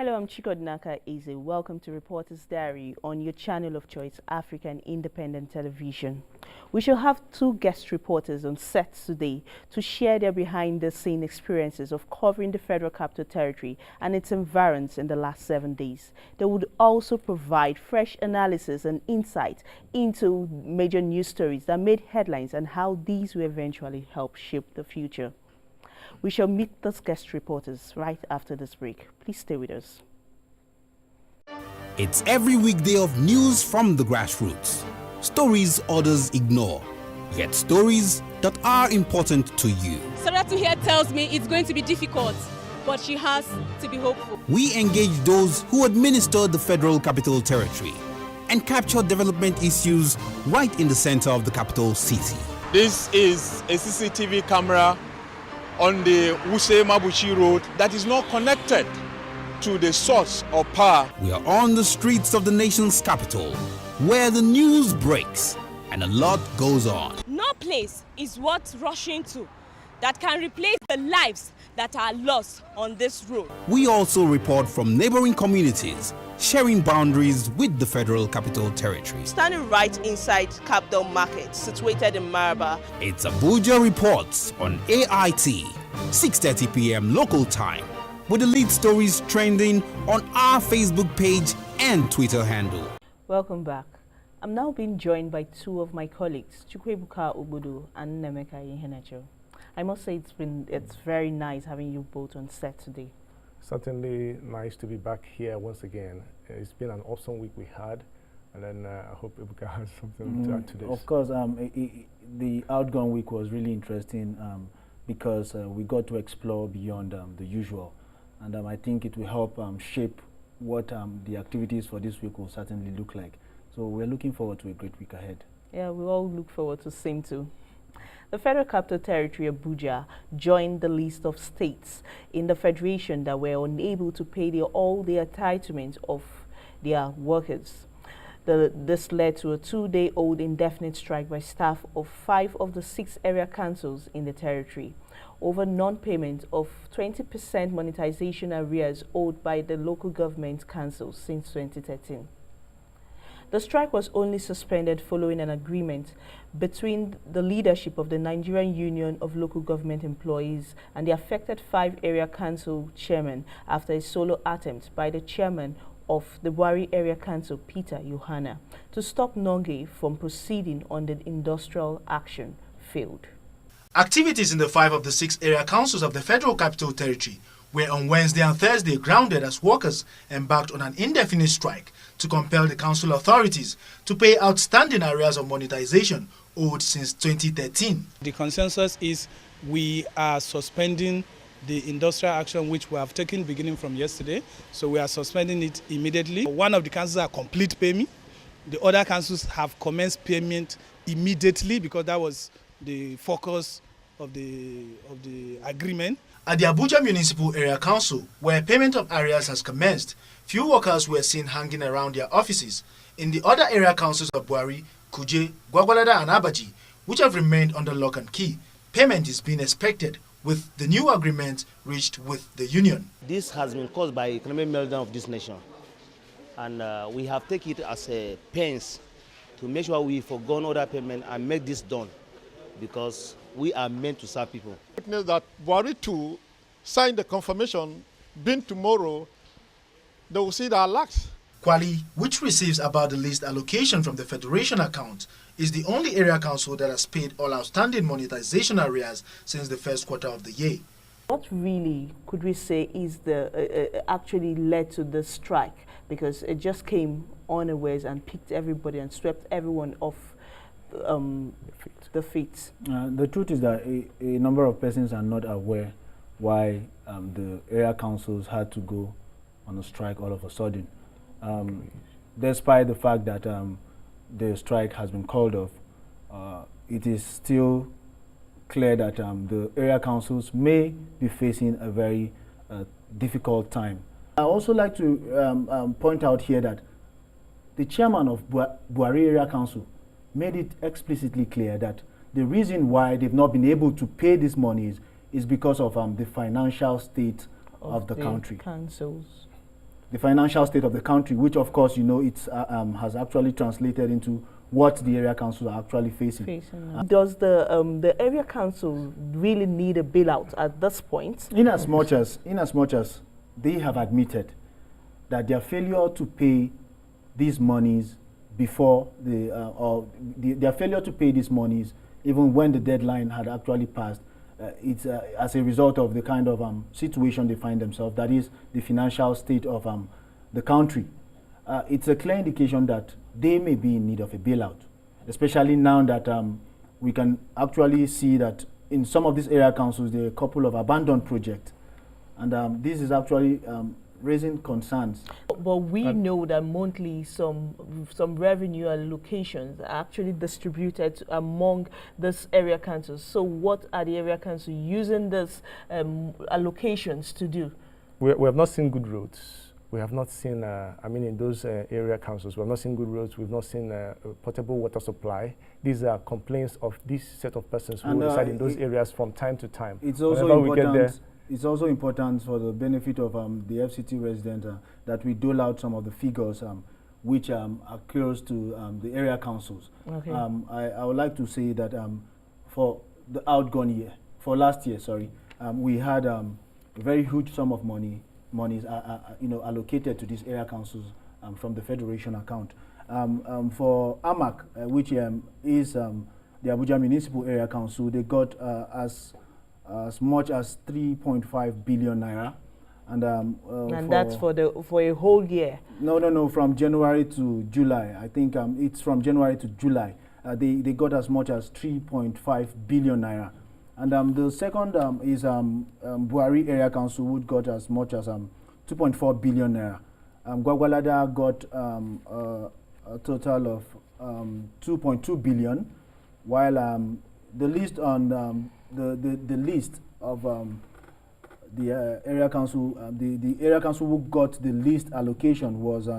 Hello, I'm Chikodnaka Eze. Welcome to Reporter's Diary on your channel of choice, African Independent Television. We shall have two guest reporters on set today to share their behind-the-scene experiences of covering the Federal Capital Territory and its environs in the last 7 days. They would also provide fresh analysis and insight into major news stories that made headlines and how these will eventually help shape the future. We shall meet those guest reporters right after this break. Please stay with us. It's every weekday of news from the grassroots. Stories others ignore, yet stories that are important to you. Saratu here tells me it's going to be difficult, but she has to be hopeful. We engage those who administer the Federal Capital Territory and capture development issues right in the center of the capital city. This is a CCTV camera on the Wuse Mabuchi Road that is not connected to the source of power. We are on the streets of the nation's capital, where the news breaks and a lot goes on. No place is worth rushing to that can replace the lives that are lost on this road. We also report from neighboring communities, sharing boundaries with the Federal Capital Territory. Standing right inside Capital Market, situated in Maraba. It's Abuja Reports on AIT, 6:30 p.m. local time, with the lead stories trending on our Facebook page and Twitter handle. Welcome back. I'm now being joined by two of my colleagues, Chukwebuka Ubudu and Nemeka Ihenacho. I must say it's very nice having you both on set today. Certainly nice to be back here once again. It's been an awesome week we had, and then I hope Ibuka has something to add to this. Of course, the outgone week was really interesting because we got to explore beyond the usual, and I think it will help shape what the activities for this week will certainly look like. So we're looking forward to a great week ahead. Yeah, we all look forward to the same too. The Federal Capital Territory, Abuja, joined the list of states in the Federation that were unable to pay all the entitlements of their workers. This led to a 2-day-old indefinite strike by staff of 5 of the 6 area councils in the territory over non-payment of 20% monetization arrears owed by the local government councils since 2013. The strike was only suspended following an agreement between the leadership of the Nigerian Union of Local Government Employees and the affected 5 area council chairmen after a solo attempt by the chairman of the Wari Area Council, Peter Yohana, to stop Nonge from proceeding on the industrial action failed. Activities in the 5 of the 6 area councils of the Federal Capital Territory were on Wednesday and Thursday grounded as workers embarked on an indefinite strike to compel the council authorities to pay outstanding arrears of monetization owed since 2013. The consensus is we are suspending the industrial action which we have taken beginning from yesterday, so we are suspending it immediately. One of the councils are complete payment. The other councils have commenced payment immediately because that was the focus of the agreement. At the Abuja Municipal Area Council, where payment of arrears has commenced, few workers were seen hanging around their offices. In the other area councils of Buari, Kuje, Gwagwalada and Abaji, which have remained under lock and key, payment is being expected with the new agreement reached with the union. This has been caused by economic meltdown of this nation, and we have taken it as a pains to make sure we forgone other payment and make this done, because we are meant to serve people. Witness that Buhari 2 signed the confirmation, being tomorrow, they will see their lacks. Kwali, which receives about the least allocation from the Federation account, is the only area council that has paid all outstanding monetization arrears since the first quarter of the year. What really could we say is actually led to the strike? Because it just came unawares and picked everybody and swept everyone off the feet. The truth is that a number of persons are not aware why the area councils had to go on a strike all of a sudden. Despite the fact that the strike has been called off, it is still clear that the area councils may be facing a very difficult time. I also like to point out here that the chairman of Buari Area Council made it explicitly clear that the reason why they've not been able to pay these monies is because of the financial state of the country. Councils. the financial state of the country, which of course, you know, it's has actually translated into what the area councils are actually facing. Does the area council really need a bailout at this point? In as much as they have admitted that their failure to pay these monies before their failure to pay these monies even when the deadline had actually passed, it's as a result of the kind of situation they find themselves, that is the financial state of the country. It's a clear indication that they may be in need of a bailout, especially now that we can actually see that in some of these area councils there are a couple of abandoned projects, and this is actually raising concerns. But we know that monthly some revenue allocations are actually distributed among these area councils. So what are the area councils using these allocations to do? We have not seen good roads. We have not seen, I mean, in those area councils, we have not seen good roads. We've not seen potable water supply. These are complaints of this set of persons who reside in those areas from time to time. It's also important. It's also important for the benefit of the FCT resident that we dole out some of the figures which are close to the area councils. Okay. I would like to say that for the outgone year, for last year, sorry, we had a very huge sum of monies allocated to these area councils from the federation account. For AMAC, which is the Abuja Municipal Area Council, they got as much as 3.5 billion naira, and that's for a whole year. No, from January to July. I think it's from January to July. They got as much as 3.5 billion naira. And the second is Buhari Area Council, which got as much as 2.4 billion naira. Gwagwalada got a total of 2.2 billion, while the list on the list of the area council, the area council who got the least allocation was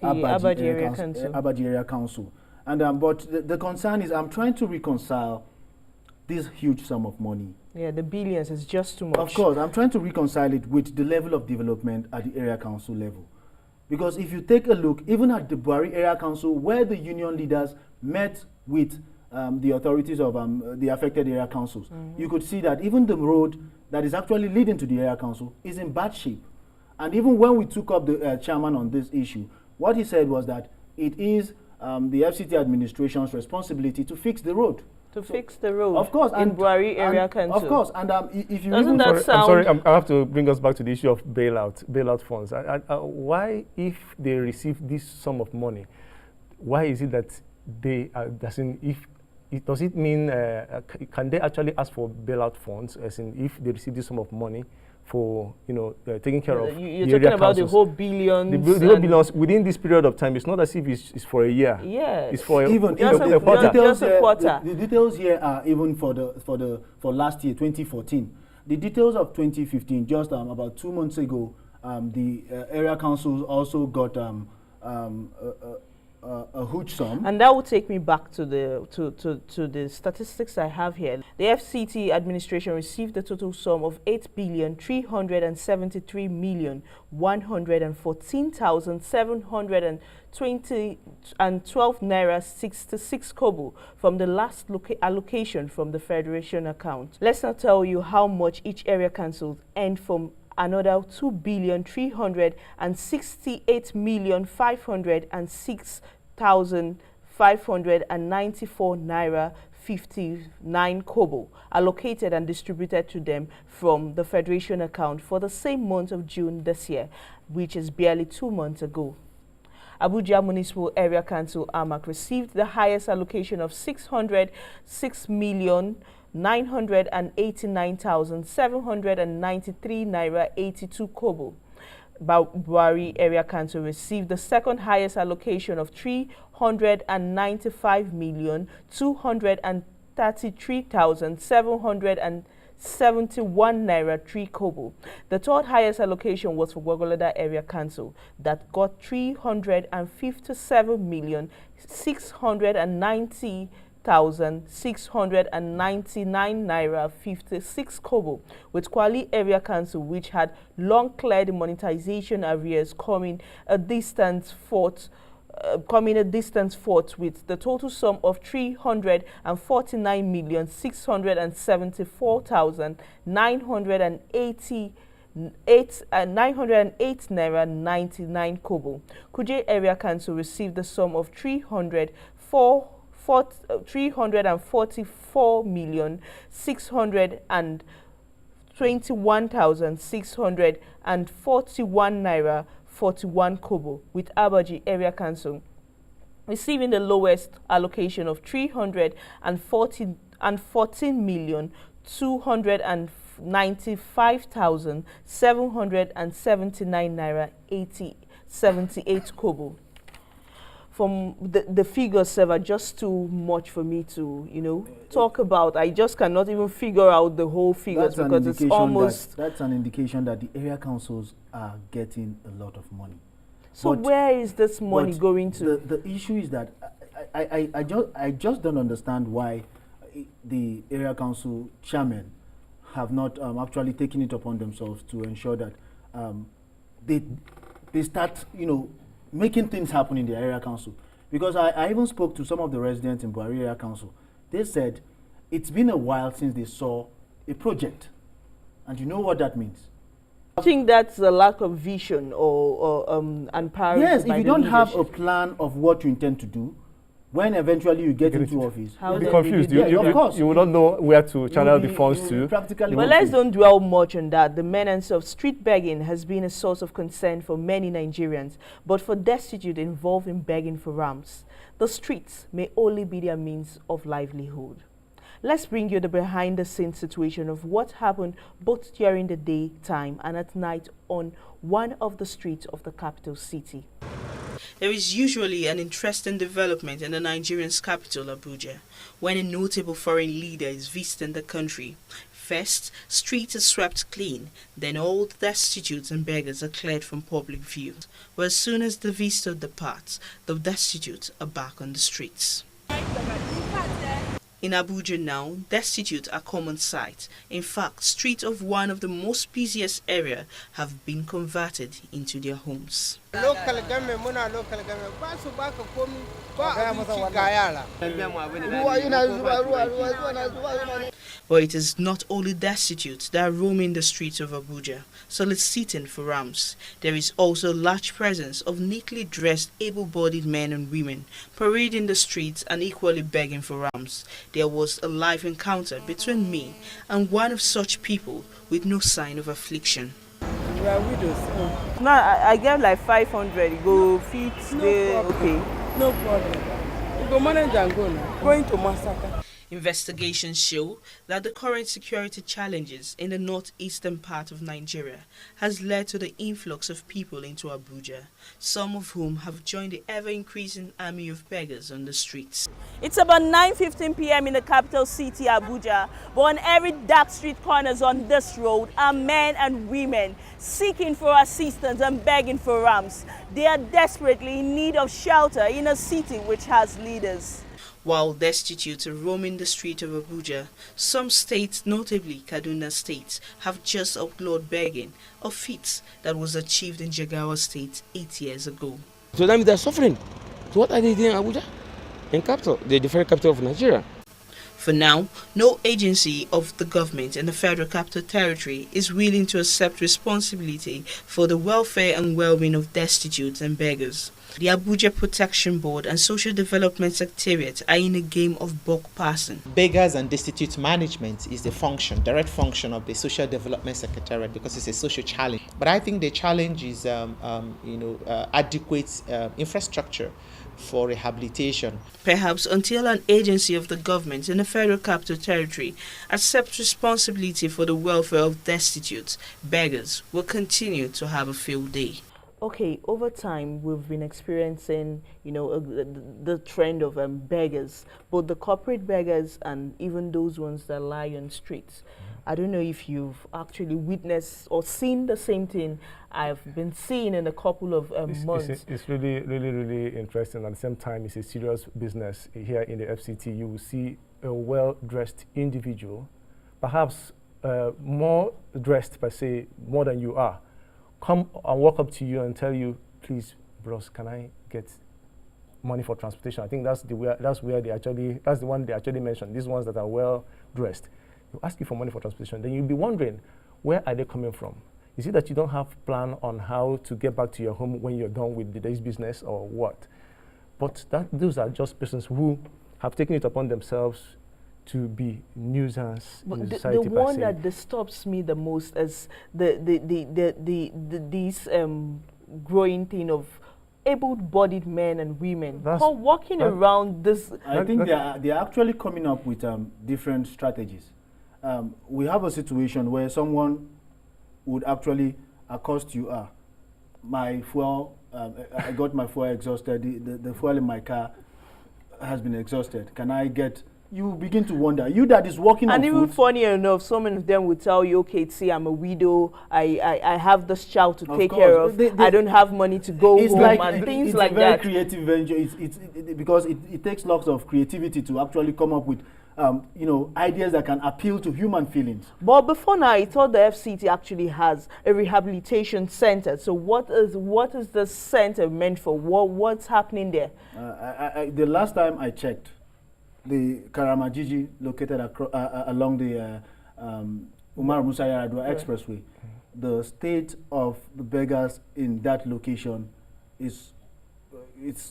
Abaji Area Council. And but the concern is I'm trying to reconcile this huge sum of money. Yeah, the billions is just too much. Of course, I'm trying to reconcile it with the level of development at the area council level. Because if you take a look, even at the Buhari Area Council, where the union leaders met with the authorities of the affected area councils, you could see that even the road that is actually leading to the area council is in bad shape. And even when we took up the chairman on this issue, what he said was that it is the FCT administration's responsibility to fix the road. Fix the road, of course, in Buhari Area Council. Of course, and if you doesn't that sound? I'm sorry, I have to bring us back to the issue of bailout funds. Why, if they receive this sum of money, why is it that they does it mean can they actually ask for bailout funds, as in if they receive this sum of money for taking care of you're talking about the whole billions. The whole billions within this period of time. It's not as if it's for a year. Yeah, it's for even a quarter. The details here are even for last year, 2014. The details of 2015, just about 2 months ago, the area councils also got a huge sum. And that will take me back to the statistics I have here. The FCT administration received a total sum of 8,373,114,712 naira 66 kobo from the last allocation from the federation account. Let's now tell you how much each area council earned from another 2,368,506,594 naira 59 kobo allocated and distributed to them from the federation account for the same month of June this year, which is barely 2 months ago. Abuja Municipal Area Council AMAC received the highest allocation of 609,793 naira 82 kobo. Buhari Area Council received the second highest allocation of 395,233,771 naira 3 kobo. The third highest allocation was for Gwagwalada Area Council that got 357,690 1,699 naira 56 kobo, with Kwali Area Council, which had long cleared the monetization arrears, coming a distant fourth with the total sum of 349,674,908 naira 99 kobo. Kuje Area Council received the sum of 344,621,641 naira 41 kobo, with Abaji Area Council receiving the lowest allocation of 314,295,779 naira 78 kobo. From the figures are just too much for me to, talk about. I just cannot even figure out the whole figures because it's almost... That's an indication that the area councils are getting a lot of money. So where is this money going to? The issue is that I just don't understand why the area council chairmen have not actually taken it upon themselves to ensure that they start, making things happen in the area council. Because I even spoke to some of the residents in Buhari Area Council. They said it's been a while since they saw a project. And you know what that means? I think that's a lack of vision and priority. Yes, if you don't have a plan of what you intend to do, when eventually you get into office, you'll be confused. Of course. You will not know where to channel the funds to. But let's don't dwell much on that. The menace of street begging has been a source of concern for many Nigerians. But for destitute involved in begging for ramps, the streets may only be their means of livelihood. Let's bring you the behind-the-scenes situation of what happened both during the daytime and at night on one of the streets of the capital city. There is usually an interesting development in the Nigerian's capital, Abuja, when a notable foreign leader is visiting the country. First, streets are swept clean, then all the destitutes and beggars are cleared from public view. But as soon as the visitor departs, the destitutes are back on the streets. In Abuja now, destitute are common sight. In fact, streets of one of the most busiest areas have been converted into their homes. Local government, muna local government, ba su baka komi ba abinci ga yara. But it is not only destitutes that are roaming the streets of Abuja, soliciting for ramps. There is also a large presence of neatly dressed, able-bodied men and women parading the streets and equally begging for ramps. There was a live encounter between me and one of such people with no sign of affliction. We are widows. Now I get like 500. Go feed okay. No problem. We go manage and go now. Going to massacre. Investigations show that the current security challenges in the northeastern part of Nigeria has led to the influx of people into Abuja, some of whom have joined the ever-increasing army of beggars on the streets. It's about 9:15 p.m. in the capital city, Abuja, but on every dark street corners on this road are men and women seeking for assistance and begging for ramps. They are desperately in need of shelter in a city which has leaders. While destitutes are roaming the street of Abuja, some states, notably Kaduna State, have just outlawed begging, a feat that was achieved in Jigawa State 8 years ago. So that means they're suffering. So what are they doing in Abuja? In capital, the very capital of Nigeria. For now, no agency of the government in the Federal Capital Territory is willing to accept responsibility for the welfare and well-being of destitutes and beggars. The Abuja Protection Board and Social Development Secretariat are in a game of buck passing. Beggars and destitute management is the direct function of the Social Development Secretariat because it's a social challenge. But I think the challenge is, adequate infrastructure for rehabilitation. Perhaps until an agency of the government in the Federal Capital Territory accepts responsibility for the welfare of destitutes, beggars will continue to have a field day. Okay, over time, we've been experiencing, the trend of beggars, both the corporate beggars and even those ones that lie on streets. I don't know if you've actually witnessed or seen the same thing I've been seeing in a couple of months. It's really, really, really interesting. At the same time, it's a serious business. Here in the FCT, you will see a well-dressed individual, perhaps more dressed per se, more than you are, come and walk up to you and tell you, please, bros, can I get money for transportation? I think that's the one they actually mentioned. These ones that are well dressed, you ask you for money for transportation, then you'll be wondering, where are they coming from? Is it that you don't have plan on how to get back to your home when you're done with the day's business, or what? But those are just persons who have taken it upon themselves to be nuisance in the society. The one that disturbs me the most is these growing thing of able-bodied men and women walking around this. I think they are actually coming up with different strategies. We have a situation where someone would actually accost you. My fuel, I got my fuel exhausted. The fuel in my car has been exhausted. Can I get? You begin to wonder. You that is walking on foot. And even funny enough, so many of them will tell you, okay, see, I'm a widow. I have this child to take care of. I don't have money to go home and things like that. It's a very creative venture. It's because it takes lots of creativity to actually come up with ideas that can appeal to human feelings. But before now, I thought the FCT actually has a rehabilitation center. So what is the center meant for? What's happening there? The last time I checked, the Karamajiji, located along the Umar Musa Yar'Adua Expressway, the state of the beggars in that location it's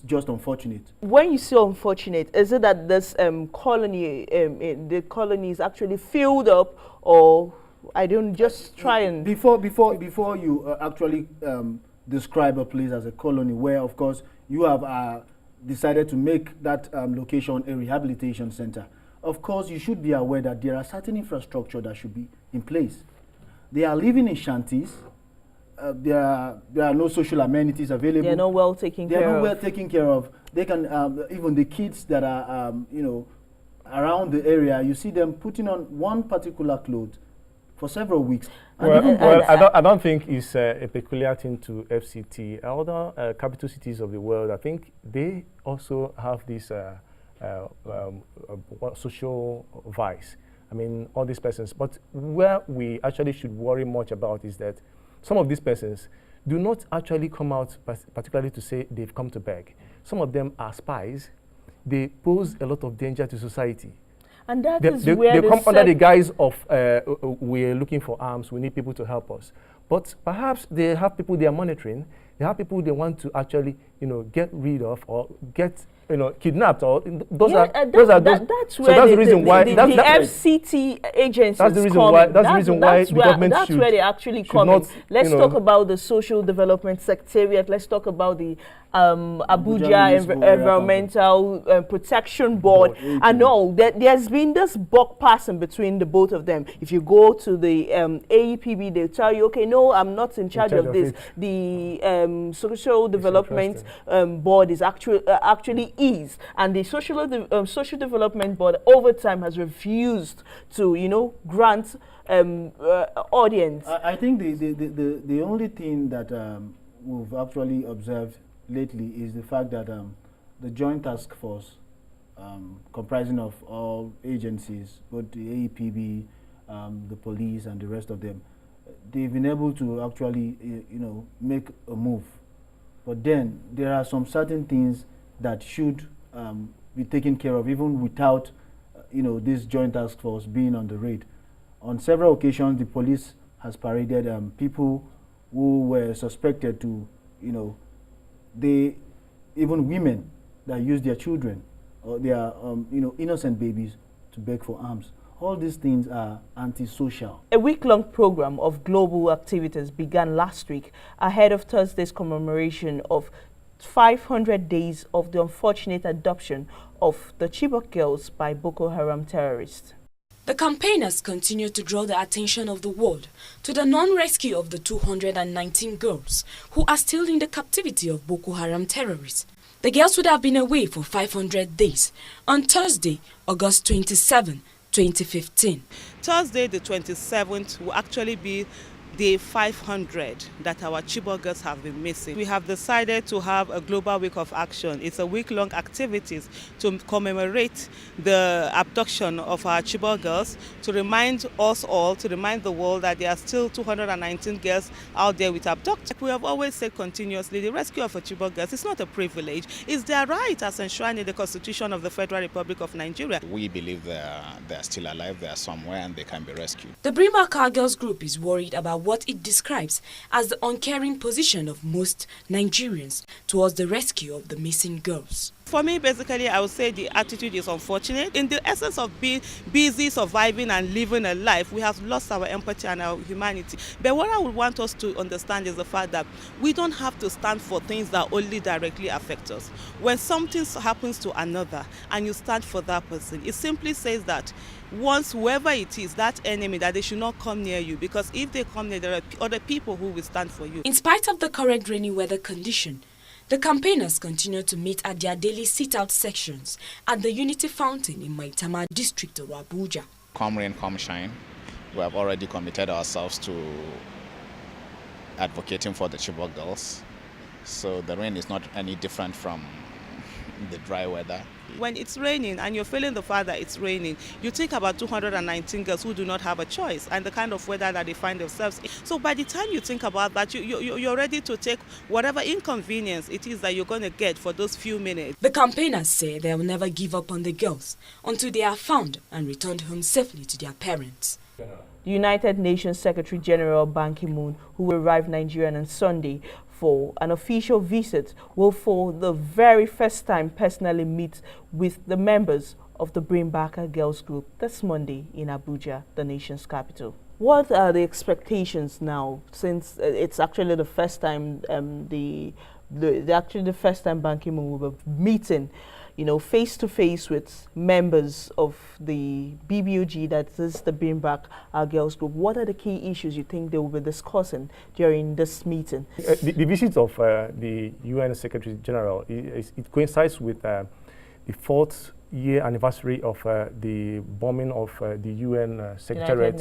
just unfortunate. When you say unfortunate, is it that this colony, the colony is actually filled up, or I don't just try and before you actually describe a place as a colony, where of course you have decided to make that location a rehabilitation center. Of course, you should be aware that there are certain infrastructure that should be in place. They are living in shanties. There are no social amenities available. They're not well taken care of. They're not well taken care of. They can even the kids that are around the area. You see them putting on one particular clothes for several weeks. I don't think it's a peculiar thing to FCT. Other capital cities of the world, I think they also have this social vice. I mean, all these persons. But where we actually should worry much about is that some of these persons do not actually come out particularly to say they've come to beg. Some of them are spies. They pose a lot of danger to society. And that is where they come under the guise of we're looking for arms, we need people to help us. But perhaps they have people they are monitoring, they have people they want to actually, get rid of or get, kidnapped. Or those are that's where the reason why the FCT agencies that's the reason why the government that's where they actually come in. Let's talk about the social development secretariat. Let's talk about the Abuja Environmental Protection Board. I know that there's been this buck passing between the both of them. If you go to the AEPB, they'll tell you, okay, no, I'm not in charge of this. The Social Development Board is actually is, and the Social Development Board over time has refused to, grant audience. I think the only thing that we've actually observed lately is the fact that the Joint Task Force, comprising of all agencies, both the AEPB, the police, and the rest of them, they've been able to actually, make a move. But then there are some certain things that should be taken care of, even without, this Joint Task Force being on the raid. On several occasions, the police has paraded people who were suspected to, even women that use their children or their, innocent babies to beg for arms. All these things are antisocial. A week-long program of global activities began last week ahead of Thursday's commemoration of 500 days of the unfortunate adoption of the Chibok girls by Boko Haram terrorists. The campaigners continue to draw the attention of the world to the non-rescue of the 219 girls who are still in the captivity of Boko Haram terrorists. The girls would have been away for 500 days on Thursday, August 27, 2015. Thursday, the 27th, will actually be day 500 that our Chibok girls have been missing. We have decided to have a global week of action. It's a week-long activities to commemorate the abduction of our Chibok girls, to remind us all, to remind the world that there are still 219 girls out there with abducted. We have always said continuously, the rescue of our Chibok girls is not a privilege, it's their right as enshrined in the Constitution of the Federal Republic of Nigeria. We believe they're still alive, they're somewhere, and they can be rescued. The Bring Back Our Girls group is worried about what it describes as the uncaring position of most Nigerians towards the rescue of the missing girls. For me, basically, I would say the attitude is unfortunate. In the essence of being busy, surviving and living a life, we have lost our empathy and our humanity. But what I would want us to understand is the fact that we don't have to stand for things that only directly affect us. When something happens to another and you stand for that person, it simply says that once whoever it is, that enemy, that they should not come near you, because if they come near, there are other people who will stand for you. In spite of the current rainy weather condition, the campaigners continue to meet at their daily sit-out sections at the Unity Fountain in Maitama district of Abuja. Come rain, come shine. We have already committed ourselves to advocating for the Chibok girls. So the rain is not any different from the dry weather. When it's raining and you're feeling the fact that it's raining, you think about 219 girls who do not have a choice and the kind of weather that they find themselves in. So by the time you think about that, you're ready to take whatever inconvenience it is that you're going to get for those few minutes. The campaigners say they will never give up on the girls until they are found and returned home safely to their parents. The United Nations Secretary General Ban Ki-moon, who will arrive Nigeria on Sunday for an official visit, will for the very first time personally meet with the members of the Bring Back Our Girls group this Monday in Abuja, the nation's capital. What are the expectations now, since it's actually the first time the first time Ban Ki-moon will be meeting, you know, face to face with members of the BBOG, that is the Bring Back Our Girls group? What are the key issues you think they will be discussing during this meeting? The visit of the UN Secretary General, it coincides with the 4th year anniversary of the bombing of the UN Secretariat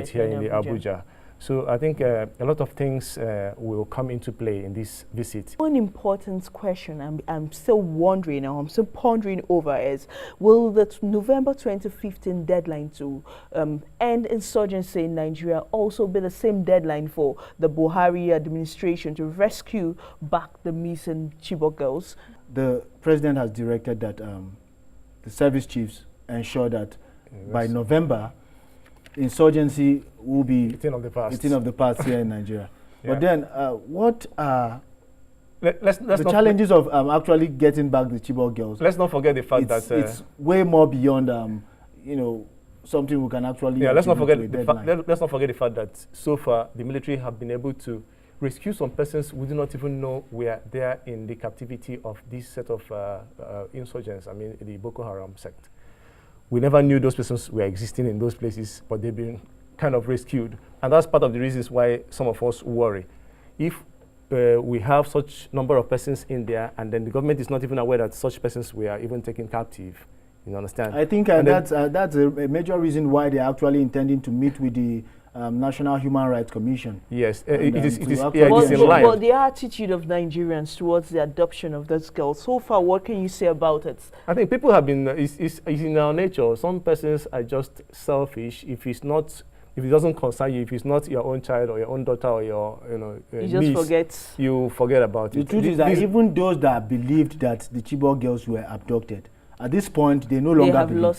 here in Abuja. So I think a lot of things will come into play in this visit. One important question I'm still wondering, or I'm still pondering over, is will the November 2015 deadline to end insurgency in Nigeria also be the same deadline for the Buhari administration to rescue back the missing Chibok girls? The president has directed that the service chiefs ensure that by November, insurgency will be a thing of the past here in Nigeria. But then, what are the challenges of actually getting back the Chibok girls? Let's not forget the fact that it's way more beyond, you know, something we can actually. Yeah, let's not forget the fact that so far the military have been able to rescue some persons we do not even know were there in the captivity of this set of insurgents. I mean, the Boko Haram sect. We never knew those persons were existing in those places, but they've been kind of rescued. And that's part of the reasons why some of us worry. If we have such number of persons in there, and then the government is not even aware that such persons were even taken captive, you understand? I think that's a major reason why they're actually intending to meet with the National Human Rights Commission. Yes, but the attitude of Nigerians towards the adoption of those girls, so far, what can you say about it? I think people have been, it's in our nature. Some persons are just selfish. If it doesn't concern you, if it's not your own child or your own daughter or your, you forget about it. The truth is that even those that believed that the Chibok girls were abducted, at this point, they no longer believe.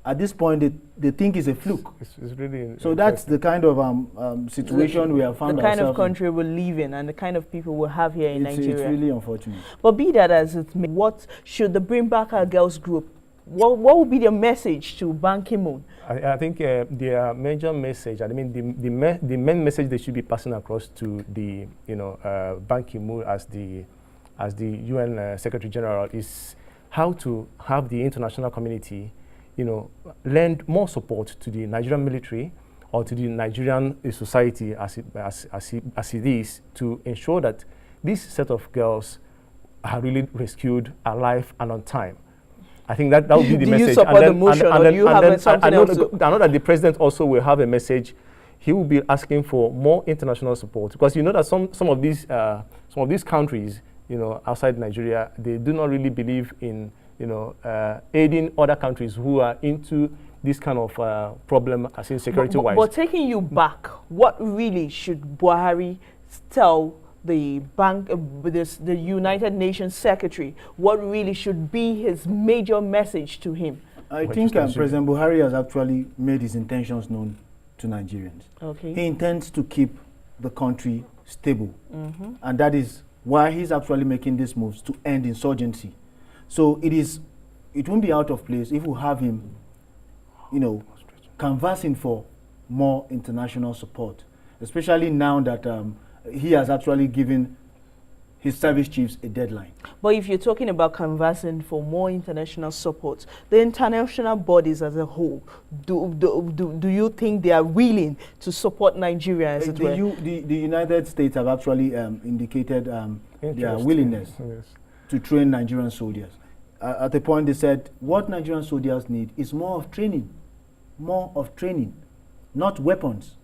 At this point, they think it's a fluke. It's really so that's the kind of situation we have found ourselves in. The kind of country we live in and the kind of people we have here in Nigeria. It's really unfortunate. But be that as it may, what should the Bring Back Our Girls group, what would be their message to Ban Ki-moon? I think their major message, I mean, the main message they should be passing across to the, Ban Ki-moon as the UN Secretary General is how to have the international community lend more support to the Nigerian military or to the Nigerian society as it is, to ensure that this set of girls are really rescued alive and on time. I think that would be the Do message. you support the motion, or do you have something else? I know that the president also will have a message. He will be asking for more international support, because you know that some of these countries, you know, outside Nigeria, they do not really believe in, you know, aiding other countries who are into this kind of problem, as in security-wise. But taking you back, what really should Buhari tell the the United Nations Secretary? What really should be his major message to him? I think President Buhari has actually made his intentions known to Nigerians. Okay. He intends to keep the country stable, and that is why he's actually making these moves to end insurgency. So it won't be out of place if we have him, you know, canvassing for more international support, especially now that he has actually given his service chiefs a deadline. But if you're talking about canvassing for more international support, the international bodies as a whole, do you think they are willing to support Nigeria as it were? The United States have actually indicated their willingness to train Nigerian soldiers. At the point they said, what Nigerian soldiers need is more of training, not weapons.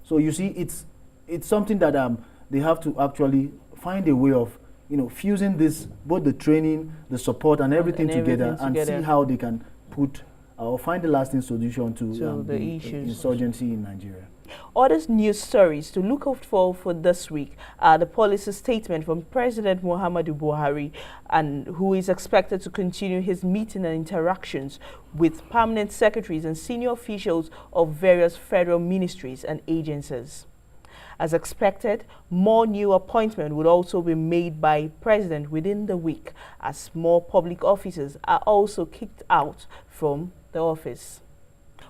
So you see, it's something that they have to actually find a way of, you know, fusing this, both the training, the support, and everything together, and see how they can put or find a lasting solution to the issues. Insurgency in Nigeria. Other news stories to look out for this week are the policy statement from President Muhammadu Buhari, and who is expected to continue his meeting and interactions with permanent secretaries and senior officials of various federal ministries and agencies. As expected, more new appointments would also be made by President within the week, as more public officers are also kicked out from the office.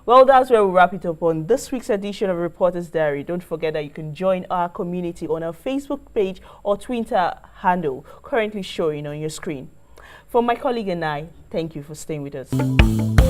Well, that's where we wrap it up on this week's edition of Reporter's Diary. Don't forget that you can join our community on our Facebook page or Twitter handle, currently showing on your screen. For my colleague and I, thank you for staying with us.